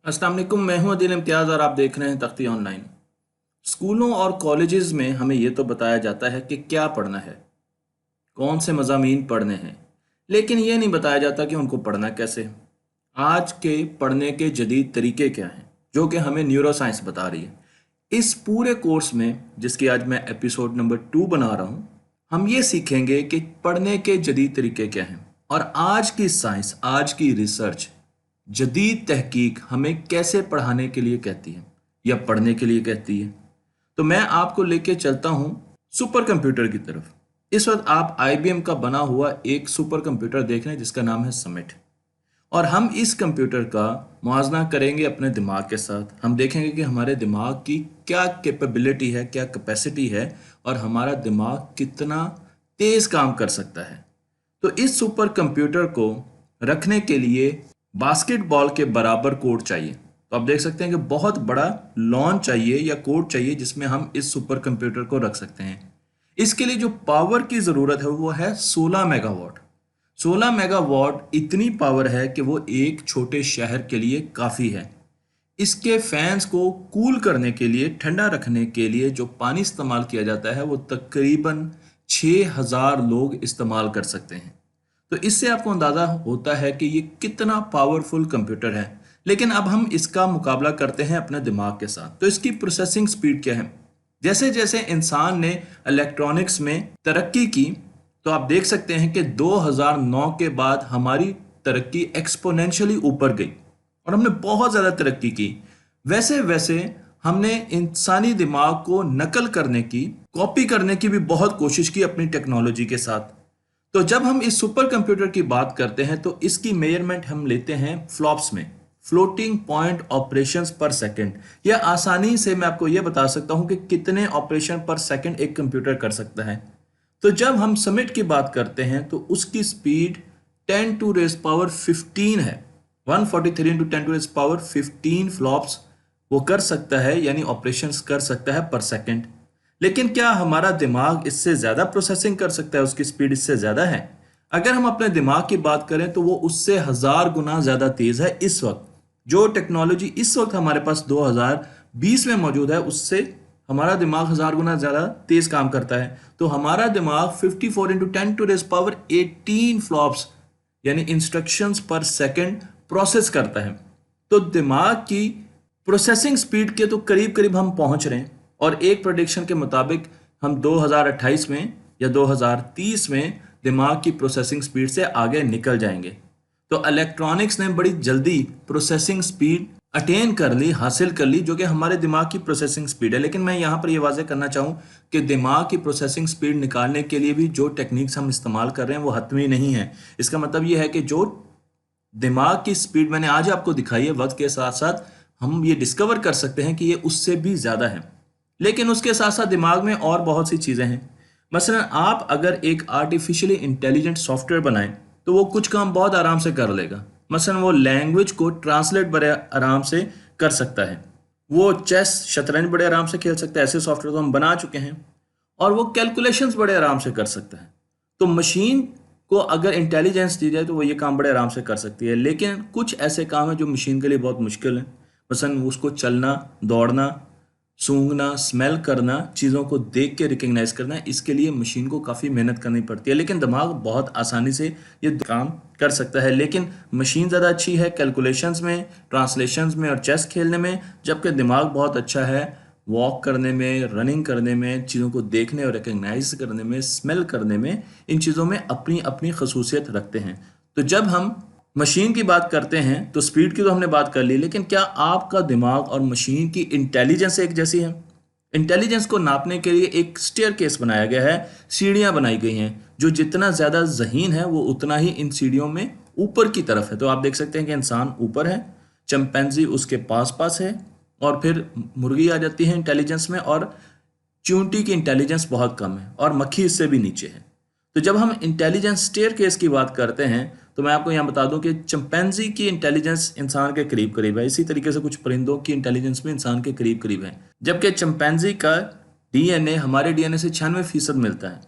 अस्सलाम वालेकुम, मैं हूं अदील इम्तियाज़ और आप देख रहे हैं तख्ती ऑनलाइन। स्कूलों और कॉलेजेस में हमें ये तो बताया जाता है कि क्या पढ़ना है, कौन से मज़ामीन पढ़ने हैं, लेकिन ये नहीं बताया जाता कि उनको पढ़ना कैसे। आज के पढ़ने के जदीद तरीके क्या हैं, जो कि हमें न्यूरो साइंस बता रही है। इस पूरे कोर्स में, जिसकी आज मैं एपिसोड नंबर 2 बना रहा हूँ, हम ये सीखेंगे कि पढ़ने के जदीद तरीके क्या हैं और आज की साइंस, आज की रिसर्च, जदीद तहकीक हमें कैसे पढ़ाने के लिए कहती है या पढ़ने के लिए कहती है। तो मैं आपको लेके चलता हूं सुपर कंप्यूटर की तरफ। इस वक्त आप आईबीएम का बना हुआ एक सुपर कंप्यूटर देख रहे हैं जिसका नाम है समिट, और हम इस कंप्यूटर का मुआजना करेंगे अपने दिमाग के साथ। हम देखेंगे कि हमारे दिमाग की क्या कैपेबिलिटी है, क्या कैपेसिटी है, और हमारा दिमाग कितना तेज काम कर सकता है। तो इस सुपर कंप्यूटर को रखने के लिए बास्केटबॉल के बराबर कोर्ट चाहिए। तो आप देख सकते हैं कि बहुत बड़ा लॉन चाहिए या कोर्ट चाहिए जिसमें हम इस सुपर कंप्यूटर को रख सकते हैं। इसके लिए जो पावर की ज़रूरत है वो है 16 मेगावाट। 16 मेगावाट इतनी पावर है कि वो एक छोटे शहर के लिए काफ़ी है। इसके फैंस को कूल करने के लिए, ठंडा रखने के लिए जो पानी इस्तेमाल किया जाता है वो तकरीबन 6000 लोग इस्तेमाल कर सकते हैं। तो इससे आपको अंदाज़ा होता है कि ये कितना पावरफुल कंप्यूटर है। लेकिन अब हम इसका मुकाबला करते हैं अपने दिमाग के साथ। तो इसकी प्रोसेसिंग स्पीड क्या है। जैसे जैसे इंसान ने इलेक्ट्रॉनिक्स में तरक्की की, तो आप देख सकते हैं कि 2009 के बाद हमारी तरक्की एक्सपोनेंशियली ऊपर गई और हमने बहुत ज़्यादा तरक्की की। वैसे वैसे हमने इंसानी दिमाग को नकल करने की, कॉपी करने की भी बहुत कोशिश की अपनी टेक्नोलॉजी के साथ। तो जब हम इस सुपर कंप्यूटर की बात करते हैं तो इसकी मेजरमेंट हम लेते हैं फ्लॉप्स में, फ्लोटिंग पॉइंट ऑपरेशंस पर सेकंड। या आसानी से मैं आपको यह बता सकता हूं कि कितने ऑपरेशन पर सेकंड एक कंप्यूटर कर सकता है। तो जब हम समिट की बात करते हैं तो उसकी स्पीड 10 टू रेज पावर 15 है। 143 into 10 to raise power 15 flops वो कर सकता है, यानी ऑपरेशंस कर सकता है पर सेकंड। लेकिन क्या हमारा दिमाग इससे ज़्यादा प्रोसेसिंग कर सकता है? उसकी स्पीड इससे ज़्यादा है। अगर हम अपने दिमाग की बात करें तो वो उससे 1000 गुना ज़्यादा तेज़ है। इस वक्त जो टेक्नोलॉजी इस वक्त हमारे पास 2020 में मौजूद है, उससे हमारा दिमाग 1000 गुना ज़्यादा तेज़ काम करता है। तो हमारा दिमाग 54 into 10 to raise power 18 flops यानी इंस्ट्रक्शंस पर सेकंड प्रोसेस करता है। तो दिमाग की प्रोसेसिंग स्पीड के तो करीब करीब हम पहुंच रहे हैं, और एक प्रेडिक्शन के मुताबिक हम 2028 में या 2030 में दिमाग की प्रोसेसिंग स्पीड से आगे निकल जाएंगे। तो इलेक्ट्रॉनिक्स ने बड़ी जल्दी प्रोसेसिंग स्पीड अटेन कर ली, हासिल कर ली, जो कि हमारे दिमाग की प्रोसेसिंग स्पीड है। लेकिन मैं यहाँ पर ये वाज़ेह करना चाहूँ कि दिमाग की प्रोसेसिंग स्पीड निकालने के लिए भी जो टेक्निक्स हम इस्तेमाल कर रहे हैं वो हतमी नहीं है। इसका मतलब ये है कि जो दिमाग की स्पीड मैंने आज आपको दिखाई है, वक्त के साथ साथ हम ये डिस्कवर कर सकते हैं कि ये उससे भी ज़्यादा है। लेकिन उसके साथ साथ दिमाग में और बहुत सी चीज़ें हैं। मसलन आप अगर एक आर्टिफिशियली इंटेलिजेंट सॉफ्टवेयर बनाएं तो वो कुछ काम बहुत आराम से कर लेगा। मसलन वो लैंग्वेज को ट्रांसलेट बड़े आराम से कर सकता है, वो चेस, शतरंज बड़े आराम से खेल सकता है। ऐसे सॉफ्टवेयर तो हम बना चुके हैं। और वो कैलकुलेशंस बड़े आराम से कर सकता है। तो मशीन को अगर इंटेलिजेंस दी जाए तो वो ये काम बड़े आराम से कर सकती है। लेकिन कुछ ऐसे काम हैं जो मशीन के लिए बहुत मुश्किल हैं। मसलन उसको चलना, दौड़ना, सूंघना, स्मेल करना, चीज़ों को देख के रिकग्नाइज करना, इसके लिए मशीन को काफ़ी मेहनत करनी पड़ती है। लेकिन दिमाग बहुत आसानी से ये काम कर सकता है। लेकिन मशीन ज़्यादा अच्छी है कैलकुलेशंस में, ट्रांसलेशंस में और चेस खेलने में, जबकि दिमाग बहुत अच्छा है वॉक करने में, रनिंग करने में, चीज़ों को देखने और रिकग्नाइज करने में, स्मेल करने में। इन चीज़ों में अपनी अपनी खसूसियत रखते हैं। तो जब हम मशीन की बात करते हैं तो स्पीड की तो हमने बात कर ली, लेकिन क्या आपका दिमाग और मशीन की इंटेलिजेंस एक जैसी है? इंटेलिजेंस को नापने के लिए एक स्टेयर केस बनाया गया है, सीढ़ियाँ बनाई गई हैं। जो जितना ज़्यादा ज़हीन है वो उतना ही इन सीढ़ियों में ऊपर की तरफ है। तो आप देख सकते हैं कि इंसान ऊपर है, चिंपैंजी उसके पास पास है, और फिर मुर्गी आ जाती है इंटेलिजेंस में, और चूंटी की इंटेलिजेंस बहुत कम है, और मक्खी इससे भी नीचे है। तो जब हम इंटेलिजेंस स्टेयर केस की बात करते हैं तो मैं आपको यहाँ बता दूं कि चिंपैंजी की इंटेलिजेंस इंसान के करीब करीब है। इसी तरीके से कुछ परिंदों की इंटेलिजेंस भी इंसान के करीब करीब है। जबकि चिंपैंजी का डीएनए हमारे डीएनए से 96% मिलता है।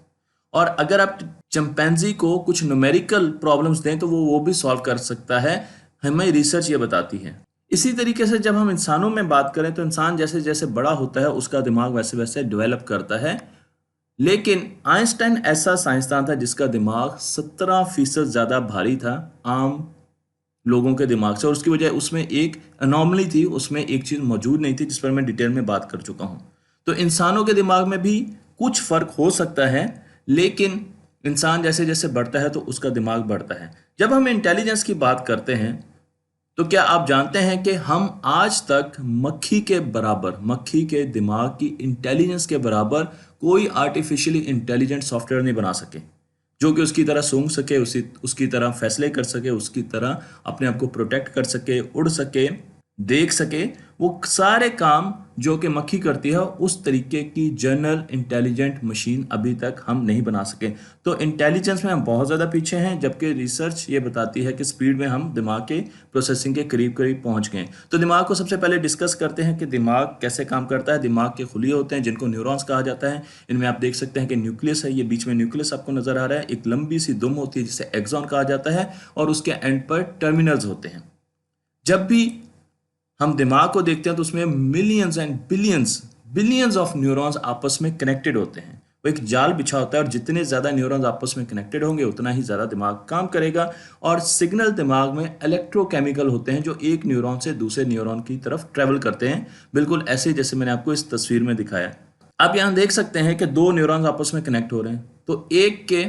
और अगर आप चिंपैंजी को कुछ न्यूमेरिकल प्रॉब्लम्स दें तो वो भी सॉल्व कर सकता है, हमें रिसर्च ये बताती है। इसी तरीके से जब हम इंसानों में बात करें तो इंसान जैसे जैसे बड़ा होता है उसका दिमाग वैसे वैसे डेवलप करता है। लेकिन आइंस्टाइन ऐसा साइंसदान था जिसका दिमाग 17% ज़्यादा भारी था आम लोगों के दिमाग से, और उसकी वजह उसमें एक अनोमली थी, उसमें एक चीज़ मौजूद नहीं थी जिस पर मैं डिटेल में बात कर चुका हूँ। तो इंसानों के दिमाग में भी कुछ फ़र्क हो सकता है, लेकिन इंसान जैसे जैसे बढ़ता है तो उसका दिमाग बढ़ता है। जब हम इंटेलिजेंस की बात करते हैं तो क्या आप जानते हैं कि हम आज तक मक्खी के बराबर, मक्खी के दिमाग की इंटेलिजेंस के बराबर कोई आर्टिफिशियली इंटेलिजेंट सॉफ्टवेयर नहीं बना सके जो कि उसकी तरह सूंघ सके, उसकी तरह फैसले कर सके, उसकी तरह अपने आप को प्रोटेक्ट कर सके, उड़ सके, देख सके। वो सारे काम जो कि मक्खी करती है उस तरीके की जनरल इंटेलिजेंट मशीन अभी तक हम नहीं बना सके। तो इंटेलिजेंस में हम बहुत ज़्यादा पीछे हैं, जबकि रिसर्च ये बताती है कि स्पीड में हम दिमाग के प्रोसेसिंग के करीब करीब पहुंच गए। तो दिमाग को सबसे पहले डिस्कस करते हैं कि दिमाग कैसे काम करता है। दिमाग के खुलिये होते हैं जिनको न्यूरॉन्स कहा जाता है। इनमें आप देख सकते हैं कि न्यूक्लियस है, ये बीच में न्यूक्लियस आपको नजर आ रहा है। एक लंबी सी दुम होती है जिसे एक्सॉन कहा जाता है, और उसके एंड पर टर्मिनल्स होते हैं। जब भी हम दिमाग को देखते हैं तो उसमें millions and billions billions of neurons आपस में कनेक्टेड होते हैं। वो एक जाल बिछा होता है, और जितने ज़्यादा न्यूरॉन्स आपस में कनेक्टेड होंगे उतना ही ज़्यादा दिमाग काम करेगा। और सिग्नल दिमाग में इलेक्ट्रोकेमिकल होते हैं जो एक न्यूरॉन से दूसरे न्यूरॉन की तरफ ट्रेवल करते हैं, बिल्कुल ऐसे जैसे मैंने आपको इस तस्वीर में दिखाया। आप यहाँ देख सकते हैं कि दो न्यूरॉन्स आपस में कनेक्ट हो रहे हैं। तो एक के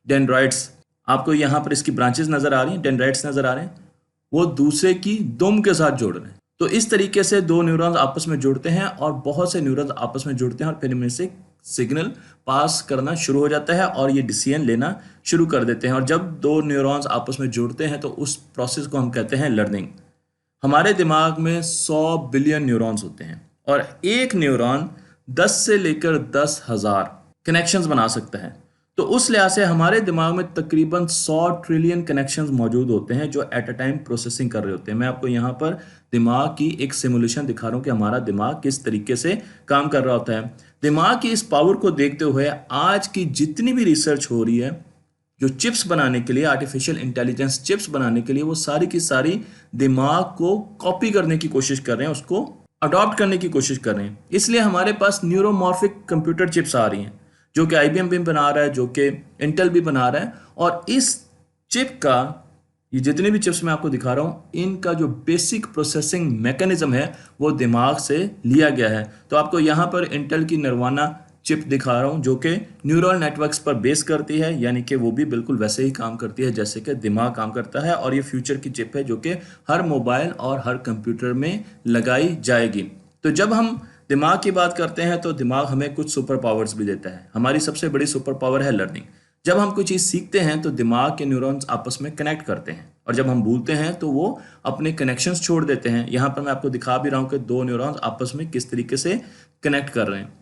डेंड्राइट्स, आपको यहाँ पर इसकी ब्रांचेस नज़र आ रही हैं, डेंड्राइट्स नज़र आ रहे हैं, वो दूसरे की दुम के साथ जोड़ रहे हैं। तो इस तरीके से दो न्यूरॉन्स आपस में जुड़ते हैं, और बहुत से न्यूरॉन्स आपस में जुड़ते हैं, और फिर इनमें से सिग्नल पास करना शुरू हो जाता है और ये डिसीजन लेना शुरू कर देते हैं। और जब दो न्यूरॉन्स आपस में जुड़ते हैं तो उस प्रोसेस को हम कहते हैं लर्निंग। हमारे दिमाग में 100 बिलियन न्यूरॉन्स होते हैं, और एक न्यूरॉन 10 से लेकर 10,000 कनेक्शंस बना सकता है। तो उस लिहाज से हमारे दिमाग में तकरीबन 100 ट्रिलियन कनेक्शंस मौजूद होते हैं जो एट अ टाइम प्रोसेसिंग कर रहे होते हैं। मैं आपको यहाँ पर दिमाग की एक सिमुलेशन दिखा रहा हूँ कि हमारा दिमाग किस तरीके से काम कर रहा होता है। दिमाग की इस पावर को देखते हुए आज की जितनी भी रिसर्च हो रही है जो चिप्स बनाने के लिए, आर्टिफिशियल इंटेलिजेंस चिप्स बनाने के लिए, वो सारी की सारी दिमाग को कॉपी करने की कोशिश कर रहे हैं, उसको अडॉप्ट करने की कोशिश कर रहे हैं। इसलिए हमारे पास न्यूरोमॉर्फिक कंप्यूटर चिप्स आ रही हैं जो कि IBM भी बना रहा है, जो कि इंटेल भी बना रहा है। और इस चिप का, ये जितने भी चिप्स मैं आपको दिखा रहा हूँ, इनका जो बेसिक प्रोसेसिंग मैकेनिज्म है वो दिमाग से लिया गया है। तो आपको यहाँ पर इंटेल की निर्वाणा चिप दिखा रहा हूँ जो कि न्यूरल नेटवर्क्स पर बेस करती है, यानी कि वो भी बिल्कुल वैसे ही काम करती है जैसे कि दिमाग काम करता है। और ये फ्यूचर की चिप है जो कि हर मोबाइल और हर कंप्यूटर में लगाई जाएगी। तो जब हम दिमाग की बात करते हैं तो दिमाग हमें कुछ सुपर पावर्स भी देता है। हमारी सबसे बड़ी सुपर पावर है लर्निंग। जब हम कोई चीज़ सीखते हैं तो दिमाग के न्यूरॉन्स आपस में कनेक्ट करते हैं, और जब हम भूलते हैं तो वो अपने कनेक्शंस छोड़ देते हैं। यहाँ पर मैं आपको दिखा भी रहा हूँ कि दो न्यूरॉन्स आपस में किस तरीके से कनेक्ट कर रहे हैं।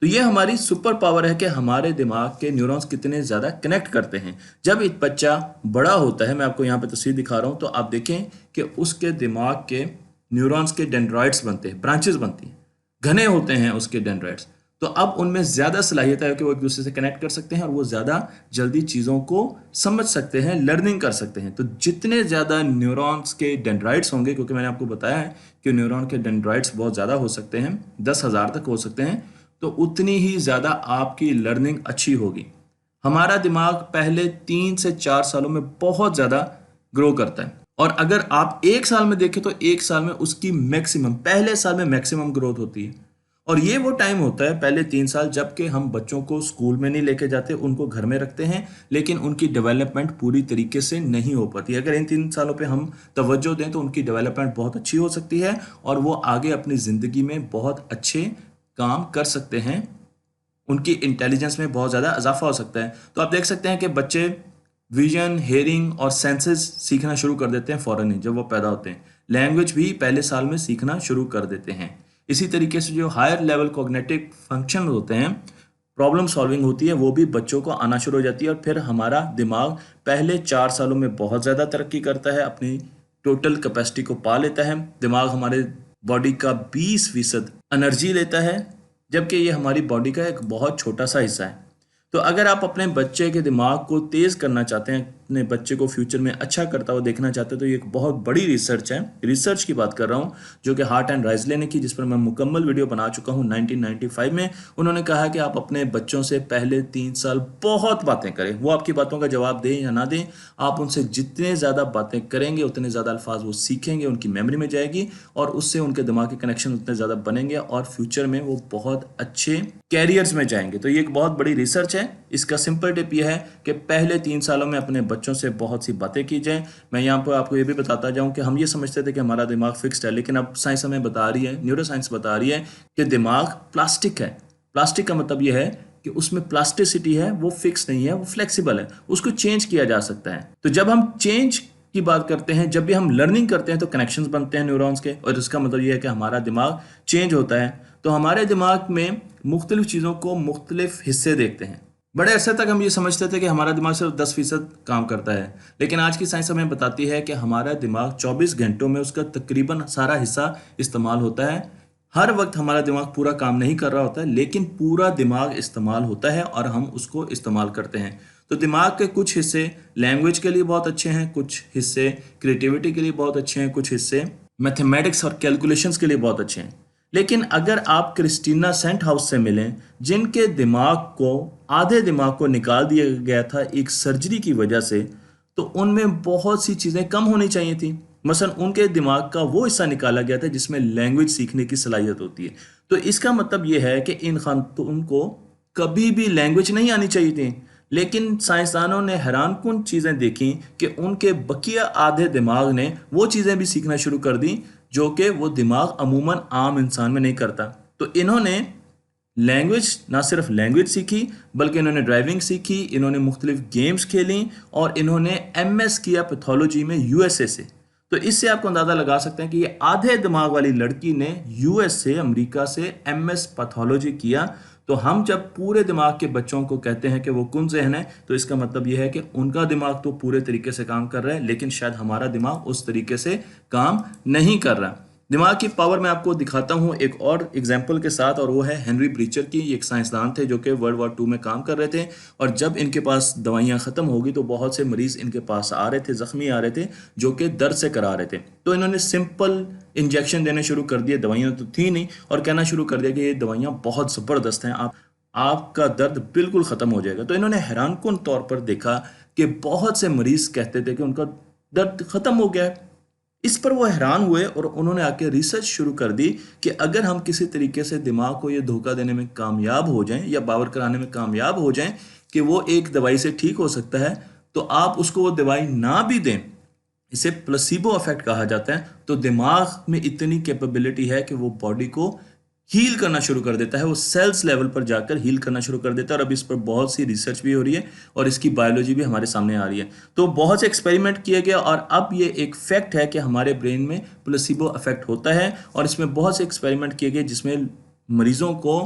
तो ये हमारी सुपर पावर है कि हमारे दिमाग के न्यूरॉन्स कितने ज़्यादा कनेक्ट करते हैं। जब एक बच्चा बड़ा होता है, मैं आपको यहाँ पे तस्वीर दिखा रहा हूँ, तो आप देखें कि उसके दिमाग के न्यूरॉन्स के डेंड्राइट्स बनते हैं, ब्रांचेस बनती हैं, घने होते हैं उसके डेंड्राइट्स। तो अब उनमें ज़्यादा सलाहियत है कि वो एक दूसरे से कनेक्ट कर सकते हैं और वो ज़्यादा जल्दी चीज़ों को समझ सकते हैं, लर्निंग कर सकते हैं। तो जितने ज़्यादा न्यूरॉन्स के डेंड्राइट्स होंगे, क्योंकि मैंने आपको बताया है कि न्यूरॉन के डेंड्राइट्स बहुत ज़्यादा हो सकते हैं, 10,000 तक हो सकते हैं, तो उतनी ही ज़्यादा आपकी लर्निंग अच्छी होगी। हमारा दिमाग पहले 3 से 4 सालों में बहुत ज़्यादा ग्रो करता है, और अगर आप 1 साल में देखें तो 1 साल में उसकी मैक्सिमम, पहले साल में मैक्सिमम ग्रोथ होती है। और ये वो टाइम होता है पहले 3 साल जबकि हम बच्चों को स्कूल में नहीं लेके जाते, उनको घर में रखते हैं, लेकिन उनकी डेवलपमेंट पूरी तरीके से नहीं हो पाती। अगर इन 3 सालों पे हम तवज्जो दें तो उनकी डेवलपमेंट बहुत अच्छी हो सकती है, और वो आगे अपनी ज़िंदगी में बहुत अच्छे काम कर सकते हैं, उनकी इंटेलिजेंस में बहुत ज़्यादा इजाफा हो सकता है। तो आप देख सकते हैं कि बच्चे विजन, हेयरिंग और सेंसेस सीखना शुरू कर देते हैं फ़ौरन ही जब वो पैदा होते हैं। लैंग्वेज भी पहले साल में सीखना शुरू कर देते हैं। इसी तरीके से जो हायर लेवल कॉग्निटिव फंक्शन होते हैं, प्रॉब्लम सॉल्विंग होती है, वो भी बच्चों को आना शुरू हो जाती है। और फिर हमारा दिमाग पहले 4 सालों में बहुत ज़्यादा तरक्की करता है, अपनी टोटल कैपेसिटी को पा लेता है। दिमाग हमारे बॉडी का 20% एनर्जी लेता है, जबकि ये हमारी बॉडी का एक बहुत छोटा सा हिस्सा है। तो अगर आप अपने बच्चे के दिमाग को तेज़ करना चाहते हैं, अपने बच्चे को फ्यूचर में अच्छा करता हुआ देखना चाहते हैं तो ये एक बहुत बड़ी रिसर्च है। रिसर्च की बात कर रहा हूँ जो कि हार्ट एंड राइजले ने की, जिस पर मैं मुकम्मल वीडियो बना चुका हूँ 1995 में। उन्होंने कहा कि आप अपने बच्चों से पहले 3 साल बहुत बातें करें, वो आपकी बातों का जवाब दें या ना दें, आप उनसे जितने ज़्यादा बातें करेंगे उतने ज़्यादा अल्फाज वो सीखेंगे, उनकी मेमोरी में जाएगी और उससे उनके दिमाग के कनेक्शन उतने ज़्यादा बनेंगे और फ्यूचर में वो बहुत अच्छे कैरियर्स में जाएंगे। तो ये एक बहुत बड़ी रिसर्च है। इसका सिंपल टिप ये है कि पहले 3 सालों में अपने बच्चों से बहुत सी बातें की जाएं। मैं यहाँ पर आपको ये भी बताता जाऊँ कि हम ये समझते थे कि हमारा दिमाग फिक्स्ड है, लेकिन अब साइंस हमें बता रही है, न्यूरो साइंस बता रही है कि दिमाग प्लास्टिक है। प्लास्टिक का मतलब ये है कि उसमें प्लास्टिसिटी है, वो फिक्स नहीं है, वो फ्लेक्सिबल है, उसको चेंज किया जा सकता है। तो जब हम चेंज की बात करते हैं, जब भी हम लर्निंग करते हैं तो कनेक्शंस बनते हैं न्यूरॉन्स के, और इसका मतलब ये है कि हमारा दिमाग चेंज होता है। तो हमारे दिमाग में मुख्तलिफ चीज़ों को मुख्तलिफ हिस्से देखते हैं। बड़े अरसे तक हम ये समझते थे कि हमारा दिमाग सिर्फ 10% काम करता है, लेकिन आज की साइंस हमें बताती है कि हमारा दिमाग 24 घंटों में उसका तकरीबन सारा हिस्सा इस्तेमाल होता है। हर वक्त हमारा दिमाग पूरा काम नहीं कर रहा होता है, लेकिन पूरा दिमाग इस्तेमाल होता है और हम उसको इस्तेमाल करते हैं। तो दिमाग के कुछ हिस्से लैंग्वेज के लिए बहुत अच्छे हैं, कुछ हिस्से क्रिएटिविटी के लिए बहुत अच्छे हैं, कुछ हिस्से मैथमेटिक्स और कैलकुलेशंस के लिए बहुत अच्छे हैं। लेकिन अगर आप क्रिस्टीना सेंट हाउस से मिलें, जिनके दिमाग को आधे दिमाग को निकाल दिया गया था एक सर्जरी की वजह से, तो उनमें बहुत सी चीज़ें कम होनी चाहिए थी। मसलन उनके दिमाग का वो हिस्सा निकाला गया था जिसमें लैंग्वेज सीखने की सलाहियत होती है। तो इसका मतलब ये है कि इन खातून को कभी भी लैंग्वेज नहीं आनी चाहिए थी, लेकिन साइंसदानों ने हैरानकुन चीज़ें देखी कि उनके बकिया आधे दिमाग ने वो चीज़ें भी सीखना शुरू कर दी जो कि वो दिमाग अमूमन आम इंसान में नहीं करता। तो इन्होंने लैंग्वेज, ना सिर्फ लैंग्वेज सीखी बल्कि इन्होंने ड्राइविंग सीखी, इन्होंने मुख्तलिफ गेम्स खेली और इन्होंने MS किया पैथोलॉजी में USA से। तो इससे आपको अंदाज़ा लगा सकते हैं कि ये आधे दिमाग वाली लड़की ने US से, अमेरिका से MS पैथोलॉजी किया। तो हम जब पूरे दिमाग के बच्चों को कहते हैं कि वो कुन ज़हन है, तो इसका मतलब ये है कि उनका दिमाग तो पूरे तरीके से काम कर रहा है, लेकिन शायद हमारा दिमाग उस तरीके से काम नहीं कर रहा। दिमाग की पावर मैं आपको दिखाता हूँ एक और एग्जाम्पल के साथ, और वो है हेनरी ब्रीचर की। एक साइंसदान थे जो कि वर्ल्ड वॉर 2 में काम कर रहे थे, और जब इनके पास दवाइयाँ ख़त्म हो गई तो बहुत से मरीज़ इनके पास आ रहे थे, ज़ख्मी आ रहे थे, जो कि दर्द से करा रहे थे। तो इन्होंने सिंपल इंजेक्शन देने शुरू कर दिए, दवाइयाँ तो थी नहीं, और कहना शुरू कर दिया कि ये दवाइयाँ बहुत ज़बरदस्त हैं, आपका दर्द बिल्कुल ख़त्म हो जाएगा। तो इन्होंने हैरानकुन तौर पर देखा कि बहुत से मरीज़ कहते थे कि उनका दर्द ख़त्म हो गया है। इस पर वो हैरान हुए और उन्होंने आके रिसर्च शुरू कर दी कि अगर हम किसी तरीके से दिमाग को ये धोखा देने में कामयाब हो जाएं या बावर कराने में कामयाब हो जाएं कि वो एक दवाई से ठीक हो सकता है, तो आप उसको वो दवाई ना भी दें, इसे प्लेसिबो इफेक्ट कहा जाता है। तो दिमाग में इतनी कैपेबिलिटी है कि वो बॉडी को हील करना शुरू कर देता है, वो सेल्स लेवल पर जाकर हील करना शुरू कर देता है। और अब इस पर बहुत सी रिसर्च भी हो रही है और इसकी बायोलॉजी भी हमारे सामने आ रही है। तो बहुत से एक्सपेरिमेंट किए गए और अब ये एक फैक्ट है कि हमारे ब्रेन में प्लेसिबो इफेक्ट होता है। और इसमें बहुत से एक्सपेरिमेंट किए गए जिसमें मरीजों को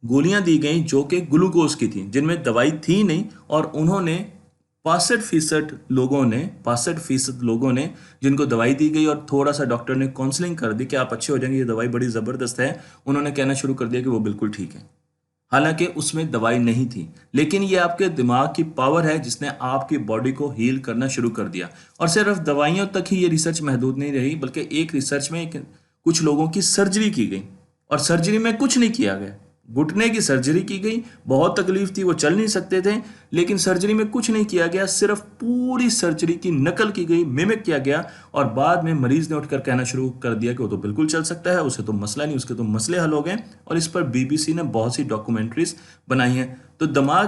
गोलियां दी गई जो कि ग्लूकोज की थी, जिनमें दवाई थी नहीं, और उन्होंने 65% लोगों ने जिनको दवाई दी गई और थोड़ा सा डॉक्टर ने काउंसलिंग कर दी कि आप अच्छे हो जाएंगे, ये दवाई बड़ी ज़बरदस्त है, उन्होंने कहना शुरू कर दिया कि वो बिल्कुल ठीक है, हालांकि उसमें दवाई नहीं थी। लेकिन ये आपके दिमाग की पावर है जिसने आपकी बॉडी को हील करना शुरू कर दिया। और सिर्फ दवाइयों तक ही ये रिसर्च महदूद नहीं रही, बल्कि एक रिसर्च में कुछ लोगों की सर्जरी की गई और सर्जरी में कुछ नहीं किया गया। घुटने की सर्जरी की गई, बहुत तकलीफ थी, वो चल नहीं सकते थे, लेकिन सर्जरी में कुछ नहीं किया गया, सिर्फ पूरी सर्जरी की नकल की गई, मिमिक किया गया। और बाद में मरीज ने उठकर कहना शुरू कर दिया कि वो तो बिल्कुल चल सकता है, उसे तो मसला नहीं, उसके तो मसले हल हो गए। और इस पर BBC ने बहुत सी डॉक्यूमेंट्रीज बनाई हैं। तो दिमाग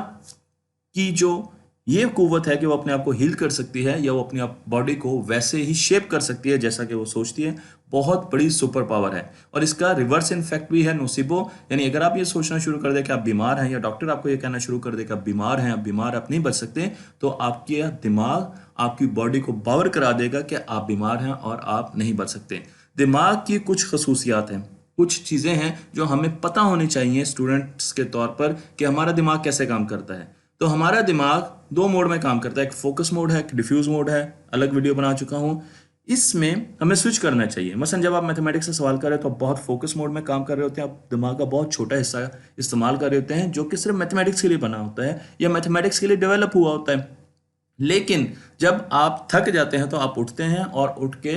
की जो ये कुव्वत है कि वो अपने आप को हील कर सकती है या वो अपनी बॉडी को वैसे ही शेप कर सकती है जैसा कि वो सोचती है, बहुत बड़ी सुपर पावर है। और इसका रिवर्स इफेक्ट भी है, नोसिबो, यानी अगर आप ये सोचना शुरू कर दे कि आप बीमार हैं, या डॉक्टर आपको ये कहना शुरू कर दे कि आप बीमार हैं, आप बीमार, आप नहीं बच सकते, तो आपके दिमाग आपकी बॉडी को बावर करा देगा कि आप बीमार हैं और आप नहीं बच सकते। दिमाग की कुछ खसूसियात हैं, कुछ चीज़ें हैं जो हमें पता होनी चाहिए स्टूडेंट्स के तौर पर कि हमारा दिमाग कैसे काम करता है। तो हमारा दिमाग 2 मोड में काम करता है, एक फोकस मोड है, एक डिफ्यूज मोड है, अलग वीडियो बना चुका हूँ। इसमें हमें स्विच करना चाहिए। मसलन जब आप मैथमेटिक्स से सवाल कर रहे हो तो आप बहुत फोकस मोड में काम कर रहे होते हैं, आप दिमाग का बहुत छोटा हिस्सा इस्तेमाल कर रहे होते हैं जो कि सिर्फ मैथमेटिक्स के लिए बना होता है या मैथमेटिक्स के लिए डेवलप हुआ होता है। लेकिन जब आप थक जाते हैं तो आप उठते हैं और उठ के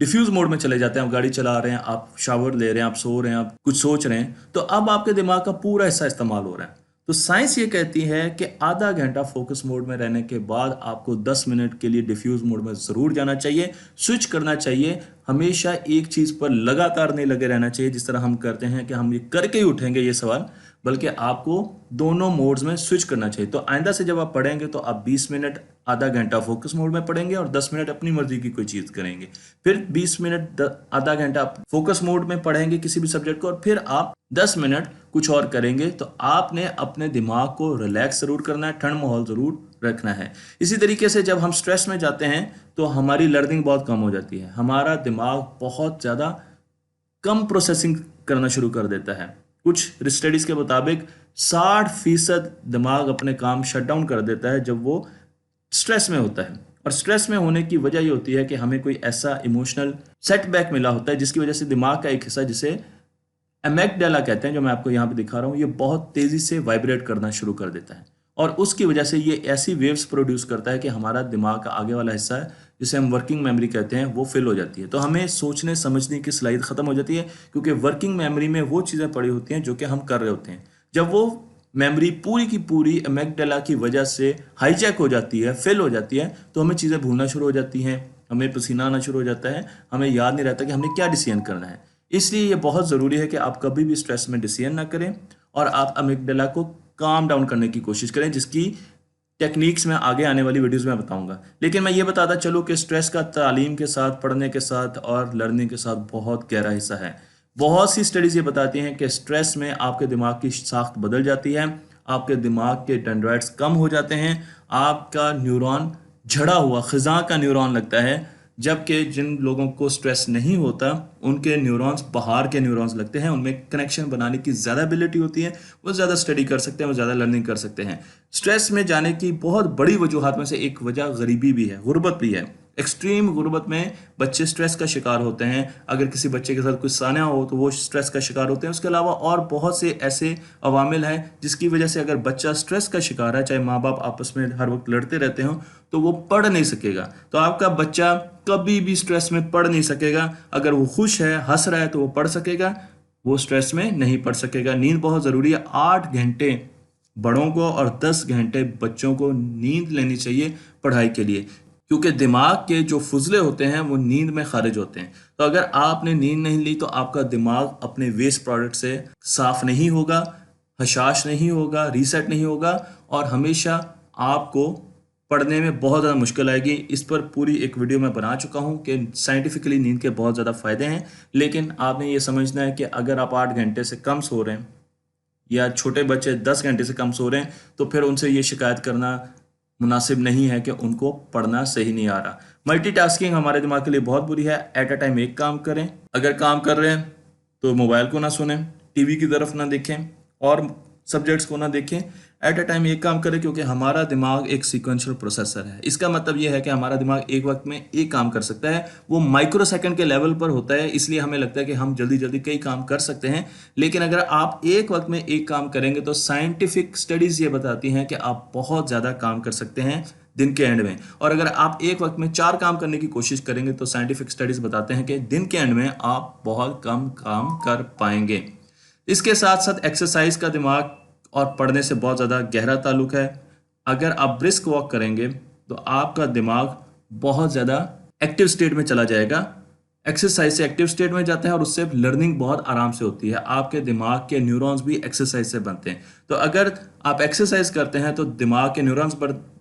डिफ्यूज मोड में चले जाते हैं। आप गाड़ी चला रहे हैं, आप शावर ले रहे हैं, आप सो रहे हैं, आप कुछ सोच रहे हैं, तो अब आपके दिमाग का पूरा हिस्सा इस्तेमाल हो रहा है। तो साइंस ये कहती है कि आधा घंटा फोकस मोड में रहने के बाद आपको 10 मिनट के लिए डिफ्यूज मोड में ज़रूर जाना चाहिए, स्विच करना चाहिए। हमेशा एक चीज़ पर लगातार नहीं लगे रहना चाहिए जिस तरह हम करते हैं कि हम ये करके ही उठेंगे ये सवाल, बल्कि आपको दोनों मोड्स में स्विच करना चाहिए। तो आइंदा से जब आप पढ़ेंगे तो आप 20 मिनट आधा घंटा फोकस मोड में पढ़ेंगे और 10 मिनट अपनी मर्जी की कोई चीज़ करेंगे। फिर 20 मिनट आधा घंटा फोकस मोड में पढ़ेंगे किसी भी सब्जेक्ट को, और फिर आप 10 मिनट कुछ और करेंगे। तो आपने अपने दिमाग को रिलैक्स ज़रूर करना है, ठंड माहौल ज़रूर रखना है। इसी तरीके से जब हम स्ट्रेस में जाते हैं तो हमारी लर्निंग बहुत कम हो जाती है, हमारा दिमाग बहुत ज़्यादा कम प्रोसेसिंग करना शुरू कर देता है। कुछ स्टडीज़ के मुताबिक 60% दिमाग अपने काम शट डाउन कर देता है जब वो स्ट्रेस में होता है। और स्ट्रेस में होने की वजह ये होती है कि हमें कोई ऐसा इमोशनल सेटबैक मिला होता है जिसकी वजह से दिमाग का एक हिस्सा, जिसे एमेगडाला कहते हैं, जो मैं आपको यहाँ पे दिखा रहा हूँ, ये बहुत तेज़ी से वाइब्रेट करना शुरू कर देता है। और उसकी वजह से ये ऐसी वेव्स प्रोड्यूस करता है कि हमारा दिमाग का आगे वाला हिस्सा है, जिसे हम वर्किंग मेमोरी कहते हैं, वो फिल हो जाती है। तो हमें सोचने समझने की सलाहियत ख़त्म हो जाती है, क्योंकि वर्किंग मेमोरी में वो चीज़ें पड़ी होती हैं जो कि हम कर रहे होते हैं। जब वो मेमोरी पूरी की पूरी एमेगडाला की वजह से हाईजैक हो जाती है, फिल हो जाती है, तो हमें चीज़ें भूलना शुरू हो जाती हैं, हमें पसीना आना शुरू हो जाता है, हमें याद नहीं रहता कि हमने क्या डिसीजन करना है। इसलिए ये बहुत ज़रूरी है कि आप कभी भी स्ट्रेस में डिसीजन ना करें और आप अमिगडाला को काम डाउन करने की कोशिश करें, जिसकी टेक्निक्स मैं आगे आने वाली वीडियोस में बताऊंगा। लेकिन मैं ये बताता चलूँ कि स्ट्रेस का तालीम के साथ, पढ़ने के साथ और लर्निंग के साथ बहुत गहरा हिस्सा है। बहुत सी स्टडीज़ ये बताती हैं कि स्ट्रेस में आपके दिमाग की साख्त बदल जाती है, आपके दिमाग के डेंड्राइट्स कम हो जाते हैं, आपका न्यूरॉन झड़ा हुआ खिज़ां का न्यूरॉन लगता है, जबकि जिन लोगों को स्ट्रेस नहीं होता उनके न्यूरॉन्स बाहर के न्यूरॉन्स लगते हैं, उनमें कनेक्शन बनाने की ज़्यादा एबिलिटी होती है, वो ज़्यादा स्टडी कर सकते हैं, वो ज़्यादा लर्निंग कर सकते हैं। स्ट्रेस में जाने की बहुत बड़ी वजूहात में से एक वजह गरीबी भी है, गुर्बत भी है। एक्सट्रीम गुर्बत में बच्चे स्ट्रेस का शिकार होते हैं। अगर किसी बच्चे के साथ कुछ सान्या हो तो वो स्ट्रेस का शिकार होते हैं। उसके अलावा और बहुत से ऐसे अवामिल हैं जिसकी वजह से अगर बच्चा स्ट्रेस का शिकार है, चाहे माँ बाप आपस में हर वक्त लड़ते रहते हों, तो वो पढ़ नहीं सकेगा। तो आपका बच्चा कभी भी स्ट्रेस में पढ़ नहीं सकेगा। अगर वो खुश है, हंस रहा है, तो वो पढ़ सकेगा, वो स्ट्रेस में नहीं पढ़ सकेगा। नींद बहुत ज़रूरी है। 8 घंटे बड़ों को और 10 घंटे बच्चों को नींद लेनी चाहिए पढ़ाई के लिए, क्योंकि दिमाग के जो फुजले होते हैं वो नींद में खारिज होते हैं। तो अगर आपने नींद नहीं ली तो आपका दिमाग अपने वेस्ट प्रोडक्ट से साफ नहीं होगा, हशाश नहीं होगा, रीसेट नहीं होगा, और हमेशा आपको पढ़ने में बहुत ज़्यादा मुश्किल आएगी। इस पर पूरी एक वीडियो मैं बना चुका हूँ कि साइंटिफिकली नींद के बहुत ज़्यादा फ़ायदे हैं। लेकिन आपने ये समझना है कि अगर आप 8 घंटे से कम सो रहे हैं या छोटे बच्चे 10 घंटे से कम सो रहे हैं, तो फिर उनसे ये शिकायत करना मुनासिब नहीं है कि उनको पढ़ना सही नहीं आ रहा। मल्टीटास्किंग हमारे दिमाग के लिए बहुत बुरी है। एट अ टाइम एक काम करें। अगर काम कर रहे हैं तो मोबाइल को ना सुनें, टीवी की तरफ ना देखें और सब्जेक्ट्स को ना देखें। एट अ टाइम एक काम करें, क्योंकि हमारा दिमाग एक सीक्वेंशियल प्रोसेसर है। इसका मतलब यह है कि हमारा दिमाग एक वक्त में एक काम कर सकता है। वो माइक्रो सेकंड के लेवल पर होता है, इसलिए हमें लगता है कि हम जल्दी जल्दी कई काम कर सकते हैं। लेकिन अगर आप एक वक्त में एक काम करेंगे तो साइंटिफिक स्टडीज़ ये बताती हैं कि आप बहुत ज़्यादा काम कर सकते हैं दिन के एंड में। और अगर आप एक वक्त में 4 काम करने की कोशिश करेंगे तो साइंटिफिक स्टडीज़ बताते हैं कि दिन के एंड में आप बहुत कम काम कर पाएंगे। इसके साथ साथ एक्सरसाइज का दिमाग और पढ़ने से बहुत ज़्यादा गहरा ताल्लुक है। अगर आप ब्रिस्क वॉक करेंगे तो आपका दिमाग बहुत ज़्यादा एक्टिव स्टेट में चला जाएगा। एक्सरसाइज से एक्टिव स्टेट में जाता है और उससे लर्निंग बहुत आराम से होती है। आपके दिमाग के न्यूरॉन्स भी एक्सरसाइज से बनते हैं। तो अगर आप एक्सरसाइज करते हैं तो दिमाग के न्यूरॉन्स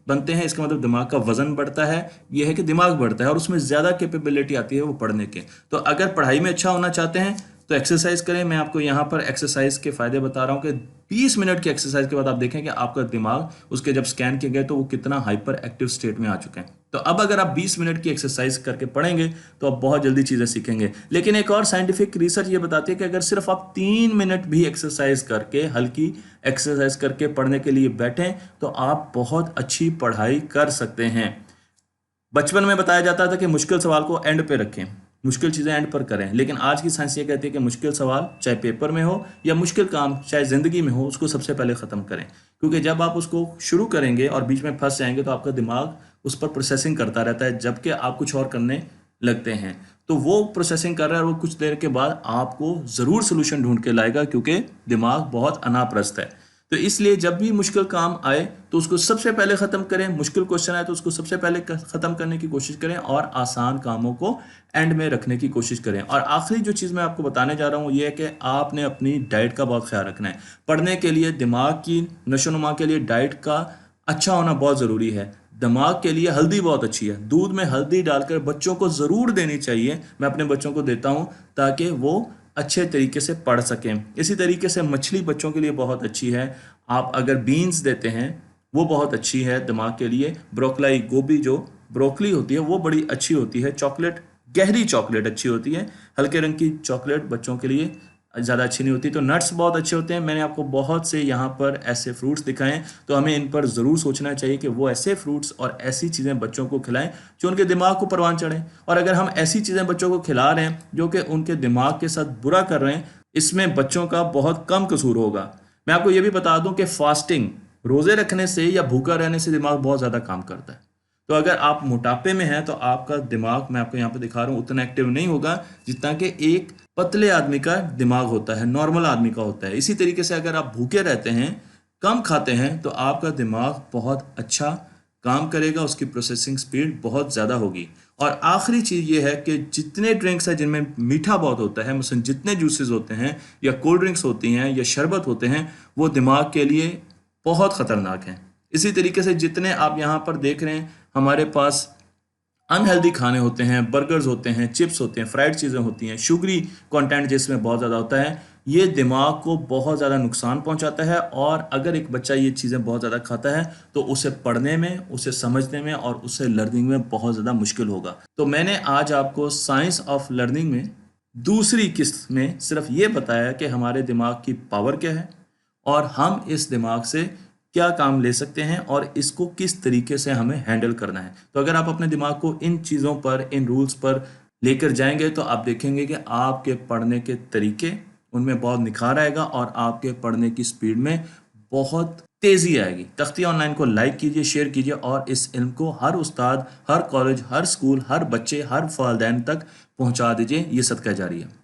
बनते हैं। इसका मतलब दिमाग का वजन बढ़ता है। यह है कि दिमाग बढ़ता है और उसमें ज़्यादा कैपेबिलिटी आती है वो पढ़ने के। तो अगर पढ़ाई में अच्छा होना चाहते हैं तो एक्सरसाइज करें। मैं आपको यहाँ पर एक्सरसाइज के फ़ायदे बता रहा हूँ कि 20 मिनट की एक्सरसाइज के बाद आप देखें कि आपका दिमाग उसके जब स्कैन किए गए तो वो कितना हाइपर एक्टिव स्टेट में आ चुके हैं। तो अब अगर आप 20 मिनट की एक्सरसाइज करके पढ़ेंगे तो आप बहुत जल्दी चीज़ें सीखेंगे। लेकिन एक और साइंटिफिक रिसर्च ये बताती है कि अगर सिर्फ आप 3 मिनट भी एक्सरसाइज करके, हल्की एक्सरसाइज करके पढ़ने के लिए बैठें तो आप बहुत अच्छी पढ़ाई कर सकते हैं। बचपन में बताया जाता था कि मुश्किल सवाल को एंड पे रखें, मुश्किल चीज़ें एंड पर करें। लेकिन आज की साइंस ये कहती है कि मुश्किल सवाल चाहे पेपर में हो या मुश्किल काम चाहे ज़िंदगी में हो, उसको सबसे पहले ख़त्म करें। क्योंकि जब आप उसको शुरू करेंगे और बीच में फंस जाएंगे तो आपका दिमाग उस पर प्रोसेसिंग करता रहता है, जबकि आप कुछ और करने लगते हैं। तो वो प्रोसेसिंग कर रहा है और वो कुछ देर के बाद आपको ज़रूर सोल्यूशन ढूंढ के लाएगा, क्योंकि दिमाग बहुत अनाप्रस्त है। तो इसलिए जब भी मुश्किल काम आए तो उसको सबसे पहले ख़त्म करें, मुश्किल क्वेश्चन आए तो उसको सबसे पहले ख़त्म करने की कोशिश करें और आसान कामों को एंड में रखने की कोशिश करें। और आखिरी जो चीज़ मैं आपको बताने जा रहा हूँ ये है कि आपने अपनी डाइट का बहुत ख्याल रखना है। पढ़ने के लिए, दिमाग की नशोनुमा के लिए डाइट का अच्छा होना बहुत ज़रूरी है। दिमाग के लिए हल्दी बहुत अच्छी है, दूध में हल्दी डालकर बच्चों को ज़रूर देनी चाहिए। मैं अपने बच्चों को देता हूँ ताकि वो अच्छे तरीके से पढ़ सकें। इसी तरीके से मछली बच्चों के लिए बहुत अच्छी है। आप अगर बीन्स देते हैं वो बहुत अच्छी है दिमाग के लिए। ब्रोकली, गोभी जो ब्रोकली होती है वो बड़ी अच्छी होती है। चॉकलेट, गहरी चॉकलेट अच्छी होती है, हल्के रंग की चॉकलेट बच्चों के लिए ज़्यादा अच्छी नहीं होती। तो नट्स बहुत अच्छे होते हैं। मैंने आपको बहुत से यहाँ पर ऐसे फ्रूट्स दिखाएं, तो हमें इन पर ज़रूर सोचना चाहिए कि वो ऐसे फ्रूट्स और ऐसी चीज़ें बच्चों को खिलाएं जो उनके दिमाग को परवान चढ़ें। और अगर हम ऐसी चीज़ें बच्चों को खिला रहे हैं जो कि उनके दिमाग के साथ बुरा कर रहे हैं, इसमें बच्चों का बहुत कम कसूर होगा। मैं आपको ये भी बता दूं कि फास्टिंग, रोज़े रखने से या भूखा रहने से दिमाग बहुत ज़्यादा काम करता है। तो अगर आप मोटापे में हैं तो आपका दिमाग, मैं आपको यहाँ पे दिखा रहा हूँ, उतना एक्टिव नहीं होगा जितना कि एक पतले आदमी का दिमाग होता है, नॉर्मल आदमी का होता है। इसी तरीके से अगर आप भूखे रहते हैं, कम खाते हैं, तो आपका दिमाग बहुत अच्छा काम करेगा, उसकी प्रोसेसिंग स्पीड बहुत ज़्यादा होगी। और आखिरी चीज़ ये है कि जितने ड्रिंक्स हैं जिनमें मीठा बहुत होता है, मसलन जितने जूसेस होते हैं या कोल्ड ड्रिंक्स होती हैं या शरबत होते हैं, वो दिमाग के लिए बहुत ख़तरनाक हैं। इसी तरीके से जितने आप यहाँ पर देख रहे हैं हमारे पास अनहेल्दी खाने होते हैं, बर्गर्स होते हैं, चिप्स होते हैं, फ्राइड चीज़ें होती हैं, शुगरी कंटेंट जिसमें बहुत ज़्यादा होता है, ये दिमाग को बहुत ज़्यादा नुकसान पहुंचाता है। और अगर एक बच्चा ये चीज़ें बहुत ज़्यादा खाता है तो उसे पढ़ने में, उसे समझने में और उसे लर्निंग में बहुत ज़्यादा मुश्किल होगा। तो मैंने आज आपको साइंस ऑफ लर्निंग में दूसरी किस्त में सिर्फ ये बताया कि हमारे दिमाग की पावर क्या है और हम इस दिमाग से क्या काम ले सकते हैं और इसको किस तरीके से हमें हैंडल करना है। तो अगर आप अपने दिमाग को इन चीज़ों पर, इन रूल्स पर लेकर जाएंगे तो आप देखेंगे कि आपके पढ़ने के तरीके, उनमें बहुत निखार आएगा और आपके पढ़ने की स्पीड में बहुत तेज़ी आएगी। तख्ती ऑनलाइन को लाइक कीजिए, शेयर कीजिए और इस इल्म को हर उस्ताद, हर कॉलेज, हर स्कूल, हर बच्चे, हर वालिदैन तक पहुंचा दीजिए। ये सदका जारी है।